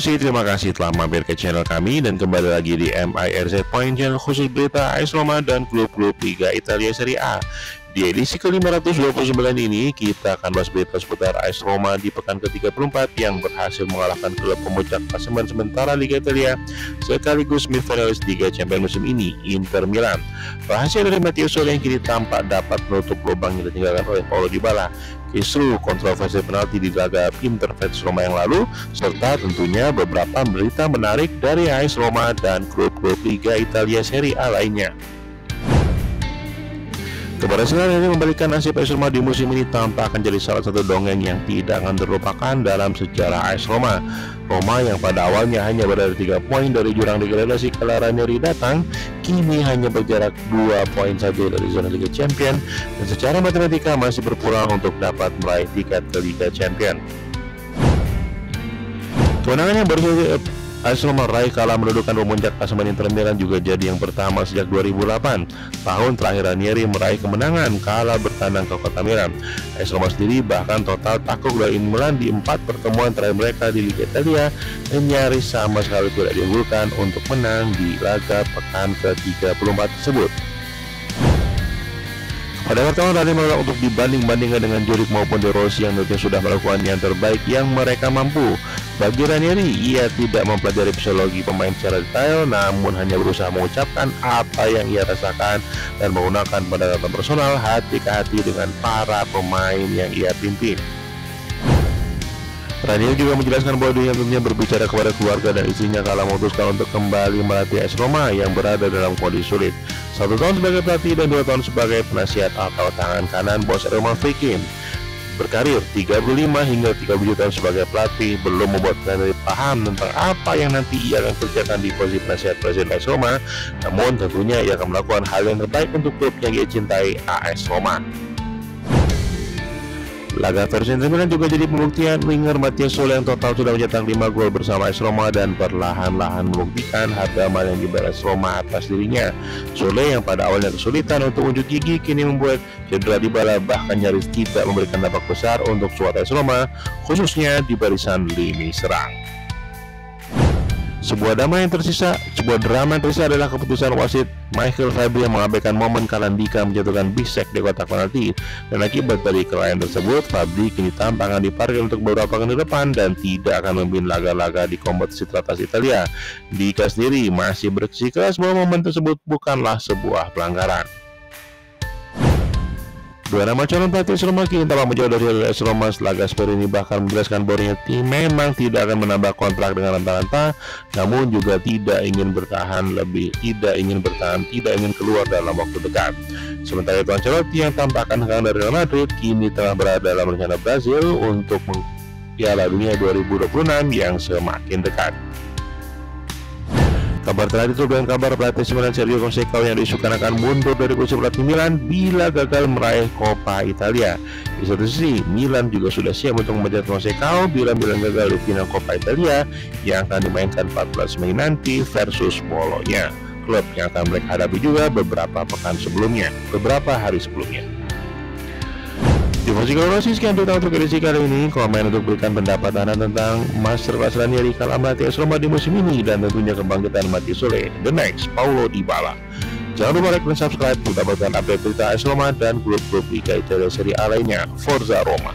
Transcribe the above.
Bossi, terima kasih telah mampir ke channel kami dan kembali lagi di MIRZ Point, channel khusus berita AS Roma dan klub-klub Liga Italia Serie A. Di edisi ke-529 ini kita akan bahas berita seputar AS Roma di pekan ke-34 yang berhasil mengalahkan klub pemuncak klasemen sementara Liga Italia sekaligus semifinalist Liga Champions musim ini, Inter Milan. Rahasia dari Matteo Sole yang kini tampak dapat menutup lubang yang ditinggalkan oleh Paulo Dybala, kisru kontroversi penalti di laga Inter vs Roma yang lalu, serta tentunya beberapa berita menarik dari AS Roma dan klub-klub Liga Italia Serie A lainnya. Keberhasilan ini memberikan nasib AS Roma di musim ini tampak akan jadi salah satu dongeng yang tidak akan terlupakan dalam sejarah AS Roma. Roma yang pada awalnya hanya berada 3 poin dari jurang degradasi kala Ranieri datang, kini hanya berjarak 2 poin saja dari zona Liga Champions dan secara matematika masih berpeluang untuk dapat meraih tiket ke Liga Champions. Kemenangan yang baru AS Roma meraih kala mendudukan pemuncak klasemen Inter Milan juga jadi yang pertama sejak 2008. Tahun terakhir Ranieri meraih kemenangan kala bertandang ke kota Milan. AS Roma sendiri bahkan total takluk dari Milan di 4 pertemuan terakhir mereka di Liga Italia dan nyaris sama sekali tidak diunggulkan untuk menang di laga pekan ke-34 tersebut. Pada pertemuan Ranieri menolak untuk dibanding-bandingkan dengan Juric maupun De Rossi yang tentunya sudah melakukan yang terbaik yang mereka mampu. Bagi Ranieri, ia tidak mempelajari psikologi pemain secara detail, namun hanya berusaha mengucapkan apa yang ia rasakan dan menggunakan pendekatan personal hati ke hati dengan para pemain yang ia pimpin. Ranieri juga menjelaskan bahwa dirinya tentunya berbicara kepada keluarga dan istrinya kala memutuskan untuk kembali melatih AS Roma yang berada dalam kondisi sulit. 1 tahun sebagai pelatih dan 2 tahun sebagai penasihat atau tangan kanan bos Roman Friedkin. Berkarir 35 hingga 37 tahun sebagai pelatih belum membuat Ranieri paham tentang apa yang nanti ia akan kerjakan di posisi penasihat presiden AS Roma, namun tentunya ia akan melakukan hal yang terbaik untuk klub yang ia cintai, AS Roma. Laga versi Inter Milan juga jadi pembuktian winger Matteo Sole yang total sudah mencetak 5 gol bersama AS Roma dan perlahan-lahan membuktikan harga mati yang dibayar AS Roma atas dirinya. Sole yang pada awalnya kesulitan untuk unjuk gigi kini membuat cedera Dybala bahkan nyaris tidak memberikan dampak besar untuk skuad AS Roma, khususnya di barisan lini serang. Sebuah drama yang tersisa adalah keputusan wasit Michael Fabri yang mengabaikan momen kala Ndika menjatuhkan bisek di kotak penalti, dan akibat dari kelalaian tersebut Fabri kini tampak akan diparkir untuk beberapa pekan ke depan dan tidak akan memimpin laga-laga di kompetisi teratas Italia. Ndika sendiri masih bersikeras bahwa momen tersebut bukanlah sebuah pelanggaran. Dua nama calon pelatih AS Roma kini tampak menjauh dari AS Roma setelah Gasperini bahkan menjelaskan bahwa tim memang tidak akan menambah kontrak dengan renta-renta, namun juga tidak ingin keluar dalam waktu dekat. Sementara itu Ancelotti yang tampak akan hengkang dari Real Madrid kini tengah berada dalam rencana Brazil untuk Piala Dunia 2026 yang semakin dekat. Kabar terakhir itu dengan kabar pelatih Milan Sergio Conceição yang diisukan akan mundur dari kursi pelatih Milan bila gagal meraih Coppa Italia. Di satu sisi, Milan juga sudah siap untuk memecat Conceição bila Milan gagal di final Coppa Italia yang akan dimainkan 14 Mei nanti versus Bologna, klub yang akan mereka hadapi juga beberapa hari sebelumnya. Di posisi kronologis sekian berita untuk edisi kali ini. Komen untuk berikan pendapat Anda tentang masterclass Ranieri kala melatih AS Roma di musim ini dan tentunya kebangkitan Matteo Sole, the next Paulo Dybala. Jangan lupa like dan subscribe untuk dapatkan update berita AS Roma dan klub-klub Liga Italia Serie A lainnya. Forza Roma.